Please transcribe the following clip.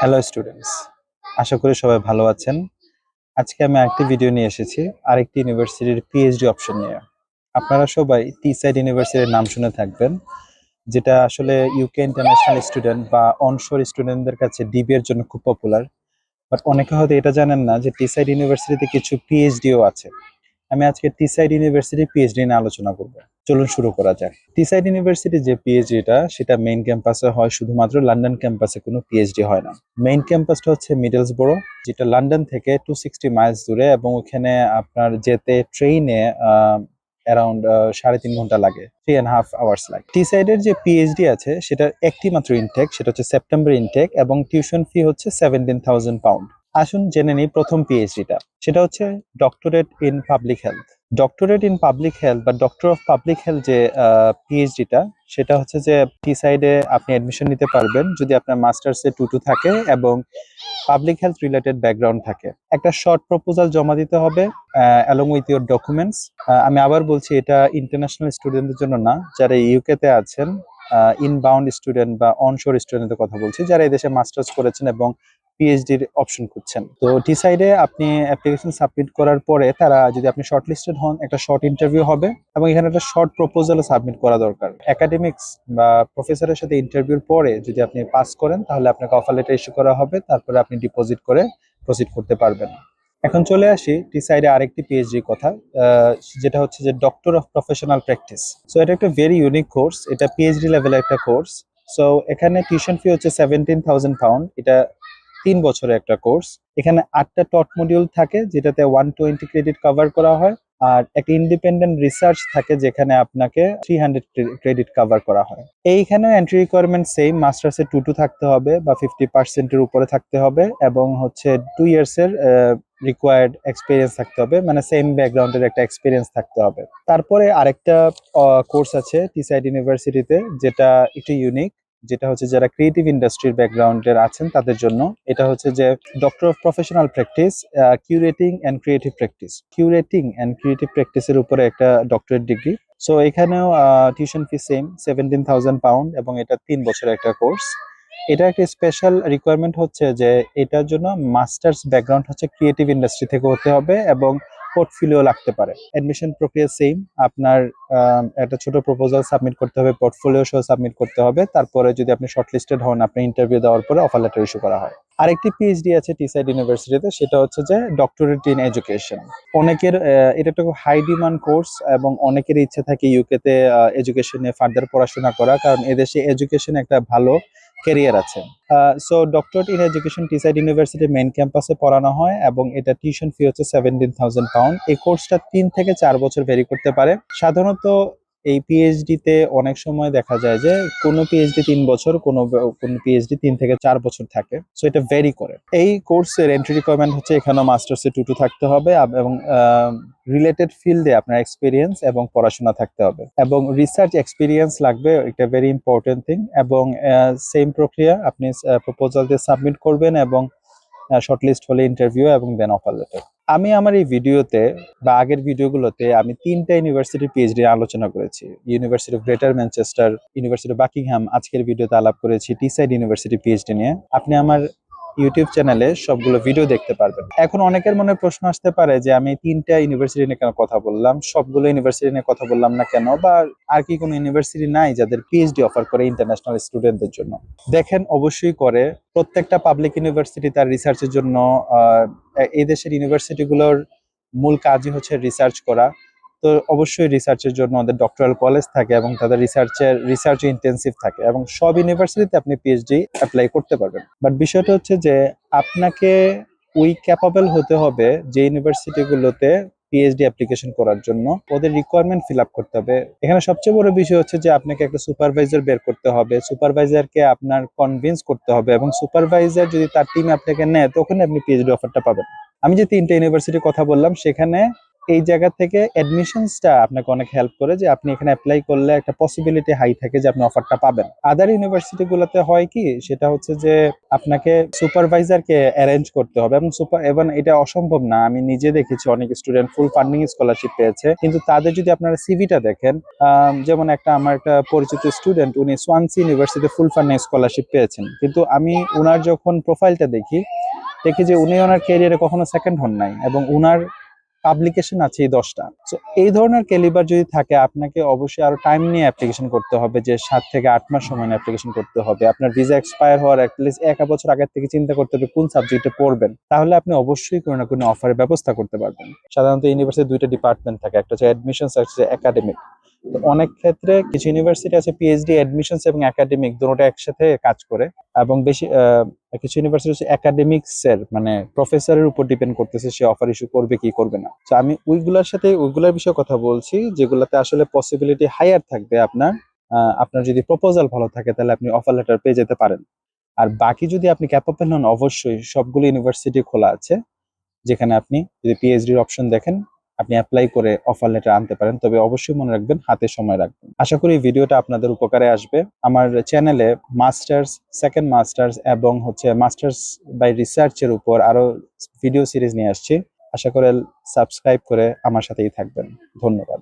Hello students, আশা করি সবাই ভালো আছেন। আজকে আমি আরেকটি ভিডিও নিয়ে এসেছি আরেকটি ইউনিভার্সিটির পিএইচডি অপশন নিয়ে। আপনারা সবাই টি-সাইড ইউনিভার্সিটির নাম শুনে থাকবেন, যেটা আসলে ইউকে ইন্টারন্যাশনাল স্টুডেন্ট বা অনশোর স্টুডেন্টদের কাছে ডিবি এর জন্য খুব পপুলার। বাট অনেকে হয়তো এটা জানেন না যে টি-সাইড ইউনিভার্সিটিতে কিছু পিএইচডিও আছে। আমি আজকে টি-সাইড ইউনিভার্সিটি পিএইচডি নিয়ে আলোচনা করব। চলুন শুরু করা যাক। টি-সাইড ইউনিভার্সিটি যে পিএইচডিটা সেটা মেইন ক্যাম্পাসে হয়, শুধুমাত্র লন্ডন ক্যাম্পাসে কোনো পিএইচডি হয় না। মেইন ক্যাম্পাসটা হচ্ছে মিডলসবরো, যেটা লন্ডন থেকে 260 মাইলস দূরে, এবং ওখানে আপনার যেতে ট্রেইনে অ্যারাউন্ড 3.5 ঘন্টা লাগে, 3.5 আওয়ার্স লাগে। টি-সাইডের যে পিএইচডি আছে সেটার একটি মাত্র ইনটেক, সেটা হচ্ছে সেপ্টেম্বর ইনটেক, এবং টিউশন ফি হচ্ছে £17,000। আসুন জেনে নিই প্রথম পিএইচডিটা, সেটা হচ্ছে doctorate in public health. Doctorate in public health বা ডক্টর অফ পাবলিক হেলথ যে পিএইচডিটা, সেটা হচ্ছে যে টি সাইডে আপনি অ্যাডমিশন নিতে পারবেন যদি আপনার মাস্টার্সে 2-2 থাকে এবং পাবলিক হেলথ রিলেটেড ব্যাকগ্রাউন্ড থাকে। একটা শর্ট প্রপোজাল জমা দিতে হবে অ্যালং উইথ ইউর ডকুমেন্টস। আমি আবার বলছি, এটা ইন্টারন্যাশনাল স্টুডেন্টদের জন্য না, যারা ইউকে তে আছেন, ইনবাউন্ড স্টুডেন্ট বা অনশোর স্টুডেন্টের কথা বলছি, যারা এদেশে মাস্টার্স করেছেন এবং পিএইচডির অপশন খুঁজছেন। তো টি সাইডে আপনি অ্যাপ্লিকেশন সাবমিট করার পরে তারা, যদি আপনি শর্টলিস্টেড হন, একটা শর্ট ইন্টারভিউ হবে এবং এখানে একটা শর্ট প্রপোজালও সাবমিট করা দরকার। একাডেমিক্স বা প্রফেসরের সাথে ইন্টারভিউর পরে যদি আপনি পাস করেন, তাহলে আপনাকে অফার লেটার ইস্যু করা হবে, তারপরে আপনি ডিপোজিট করে প্রসিড করতে পারবেন। এখন চলে আসি টি সাইডে আরেকটি পিএইচডি কথা, যেটা হচ্ছে যে doctor of professional practice. So এটা একটা ভেরি ইউনিক কোর্স, এটা পিএইচডি লেভেলের একটা কোর্স। সো এখানে টিউশন ফি হচ্ছে £17,000। এটা 3 বছরের একটা কোর্স। এখানে 8টা টট মডিউল থাকে, যেটাতে 120 ক্রেডিট কভার করা হয়, আর একটা ইন্ডিপেন্ডেন্ট রিসার্চ থাকে যেখানে আপনাকে 300 ক্রেডিট কভার করা হয়। এইখানে এন্ট্রি রিকোয়ারমেন্ট সেম, মাস্টার্সে 2-2 থাকতে হবে বা 50%-এর উপরে থাকতে হবে, এবং হচ্ছে 2 ইয়ার্সের রিকোয়ার্ড এক্সপিরিয়েন্স থাকতে হবে, মানে সেম ব্যাকগ্রাউন্ডের একটা এক্সপিরিয়েন্স থাকতে হবে। তারপরে আরেকটা কোর্স আছে টি সাইড ইউনিভার্সিটিতে, যেটা একটু ইউনিক, যেটা হচ্ছে যারা ক্রিয়েটিভ ইন্ডাস্ট্রির ব্যাকগ্রাউন্ডের আছেন তাদের জন্য। এটা হচ্ছে যে doctor of professional practice, curating and creative practice. Curating and creative প্র্যাকটিসের উপরে একটা ডক্টরেট ডিগ্রি। সো এখানেও টিউশন ফি সেম £17,000, এবং এটা 3 বছরের একটা কোর্স। এটা একটা স্পেশাল রিকোয়ারমেন্ট হচ্ছে যে এটার জন্য মাস্টার্স ব্যাকগ্রাউন্ড হচ্ছে ক্রিয়েটিভ ইন্ডাস্ট্রি থেকে হতে হবে, এবং পোর্টফোলিও লাগতে পারে। অ্যাডমিশন প্রক্রিয়া সেম, আপনার একটা ছোট প্রপোজাল সাবমিট করতে হবে, পোর্টফোলিও সহ সাবমিট করতে হবে। তারপরে যদি আপনি শর্টলিস্টেড হন, আপনি ইন্টারভিউ দেওয়ার পরে অফার লেটার ইস্যু করা হয়। আরেকটি পিএইচডি আছে টি সাইড ইউনিভার্সিটিতে, সেটা হচ্ছে যে ডক্টরেট ইন এডুকেশন। অনেকের এটা একটা হাই ডিমান্ড কোর্স, এবং অনেকের ইচ্ছা থাকে ইউকে তে এডুকেশনে ফার্দার পড়াশোনা করা, কারণ এদেশে এডুকেশন একটা ভালো ক্যারিয়ার আছে। So doctorate in education T side ইউনিভার্সিটির মেইন ক্যাম্পাসে পড়ানো হয়, এবং এটা টিউশন ফি হচ্ছে £17,000। এই কোর্সটা 3 থেকে 4 বছর ভ্যারি করতে পারে। সাধারণত এই পিএইচডি তে অনেক সময় দেখা যায় যে কোনো পিএইচডি 3 বছর, কোনো পিএইচডি 3 থেকে 4 বছর থাকে। সো এটা ভেরি করে। এই কোর্সের এন্ট্রি রিকোয়ারমেন্ট হচ্ছে এখানেও মাস্টার্সে 2-2 থাকতে হবে, এবং রিলেটেড ফিল্ডে আপনার এক্সপিরিয়েন্স এবং পড়াশোনা থাকতে হবে, এবং রিসার্চ এক্সপিরিয়েন্স লাগবে, এটা ভেরি ইম্পর্টেন্ট থিং। এবং সেম প্রক্রিয়া, আপনি প্রপোজাল দিয়ে সাবমিট করবেন, এবং শর্টলিস্ট হলে ইন্টারভিউ, এবং দেন অফার লেটার। আমি আমার এই ভিডিওতে বা আগের ভিডিওগুলোতে আমি 3টা ইউনিভার্সিটির পিএইচডি আলোচনা করেছি। University of greater Manchester, university of Buckingham, আজকের ভিডিওতে আলাপ করেছি টি সাইড ইউনিভার্সিটি পিএইচডি নিয়ে। আপনি আমার ইউটিউব চ্যানেলে সবগুলো ভিডিও দেখতে পারবেন। এখন অনেকের মনে প্রশ্ন আসতে পারে যে আমি 3টা ইউনিভার্সিটি নিয়ে কেন কথা বললাম, সবগুলো ইউনিভার্সিটি নিয়ে কথা বললাম না কেন, বা আর কি কোনো ইউনিভার্সিটি নাই যাদের পিএইচডি অফার করে ইন্টারন্যাশনাল স্টুডেন্টদের জন্য? দেখেন, অবশ্যই করে। প্রত্যেকটা পাবলিক ইউনিভার্সিটি তার রিসার্চের জন্য, এই দেশের ইউনিভার্সিটিগুলোর মূল কাজই হচ্ছে রিসার্চ করা। তো অবশ্যই রিসার্চের জন্য ওদের ডক্টরাল কলেজ থাকে, এবং তাদের রিসার্চ ইন্টেন্সিভ থাকে, এবং সব ইউনিভার্সিটিতে আপনি পিএইচডি অ্যাপ্লাই করতে পারবেন। বাট বিষয়টা হচ্ছে যে আপনাকে ওই ক্যাপাবল হতে হবে যে ইউনিভার্সিটিগুলোতে পিএইচডি অ্যাপ্লিকেশন করার জন্য ওদের রিকোয়ারমেন্ট ফিল আপ করতে হবে। এখানে সবচেয়ে বড় বিষয় হচ্ছে যে আপনাকে একটা সুপারভাইজার বের করতে হবে, সুপারভাইজারকে আপনার কনভিন্স করতে হবে, এবং সুপারভাইজার যদি তার টিমে আপনাকে নেয়, তখন আপনি পিএইচডি অফারটা পাবেন। আমি যে 3টা ইউনিভার্সিটির কথা বললাম, সেখানে এই জায়গা থেকে অ্যাডমিশনসটা আপনাকে অনেক হেল্প করে, যে আপনি এখানে অ্যাপ্লাই করলে একটা পসিবিলিটি হাই থাকে যে আপনি অফারটা পাবেন। আদার ইউনিভার্সিটি গুলোতে হয় কি, সেটা হচ্ছে যে আপনাকে সুপারভাইজারকে অ্যারেঞ্জ করতে হবে, এবং এটা অসম্ভব না। আমি নিজে দেখেছি অনেক স্টুডেন্ট ফুল ফান্ডিং স্কলারশিপ পেয়েছে, কিন্তু তাদের যদি আপনারা সিভিটা দেখেন, যেমন আমার একটা পরিচিত স্টুডেন্ট, উনি সোয়ানসি ইউনিভার্সিটিতে ফুল ফান্ডিং স্কলারশিপ পেয়েছেন, কিন্তু আমি উনার যখন প্রোফাইলটা দেখি যে উনি ওনার ক্যারিয়ারে কখনো সেকেন্ড হন নাই, এবং উনার পাবলিকেশন আছে এই 10টা। সো এই ধরনের ক্যালিবার যদি থাকে, আপনাকে অবশ্যই আরো টাইম নিয়ে অ্যাপ্লিকেশন করতে হবে, যে 7 থেকে 8 মাস সময় নিয়ে অ্যাপ্লিকেশন করতে হবে। আপনার ভিসা এক্সপায়ার হওয়ার অ্যাটলিস্ট 1 বছর আগে থেকে চিন্তা করতে হবে কোন সাবজেক্টে পড়বেন, তাহলে আপনি অবশ্যই কোনো না কোনো অফারের ব্যবস্থা করতে পারবেন। সাধারণত ইউনিভার্সিটির দুইটা ডিপার্টমেন্ট থাকে, একটা হচ্ছে অ্যাডমিশনস, একটা হচ্ছে একাডেমিক। তো অনেক ক্ষেত্রে কিছু ইউনিভার্সিটি আছে পিএইচডি অ্যাডমিশনস এবং একাডেমিক দুটোটা একসাথে কাজ করে, এবং কিছু ইউনিভার্সিটি হচ্ছে একাডেমিক্স এর মানে প্রফেসরের উপর ডিপেন্ড করতেছে সে অফার ইস্যু করবে কি করবে না। তো আমি ওইগুলোর বিষয়ে কথা বলছি যেগুলোতে আসলে পসিবিলিটি হায়ার থাকবে। আপনার যদি প্রপোজাল ভালো থাকে তাহলে আপনি অফার লেটার পেয়ে যেতে পারেন। আর বাকি যদি আপনি ক্যাপাবল হন, অবশ্যই সবগুলো ইউনিভার্সিটি খোলা আছে, যেখানে আপনি যদি পিএইচডির অপশন দেখেন, আপনি অ্যাপ্লাই করে অফার লেটার আনতে পারেন। তবে অবশ্যই মনে রাখবেন, হাতে সময় রাখবেন। আশা করি এই ভিডিওটা আপনাদের উপকারে আসবে। আমার চ্যানেলে মাস্টার্স, সেকেন্ড মাস্টার্স এবং মাস্টার্স বাই রিসার্চের উপর আরো ভিডিও সিরিজ নিয়ে আসছি। আশা করি সাবস্ক্রাইব করে আমার সাথেই থাকবেন। ধন্যবাদ।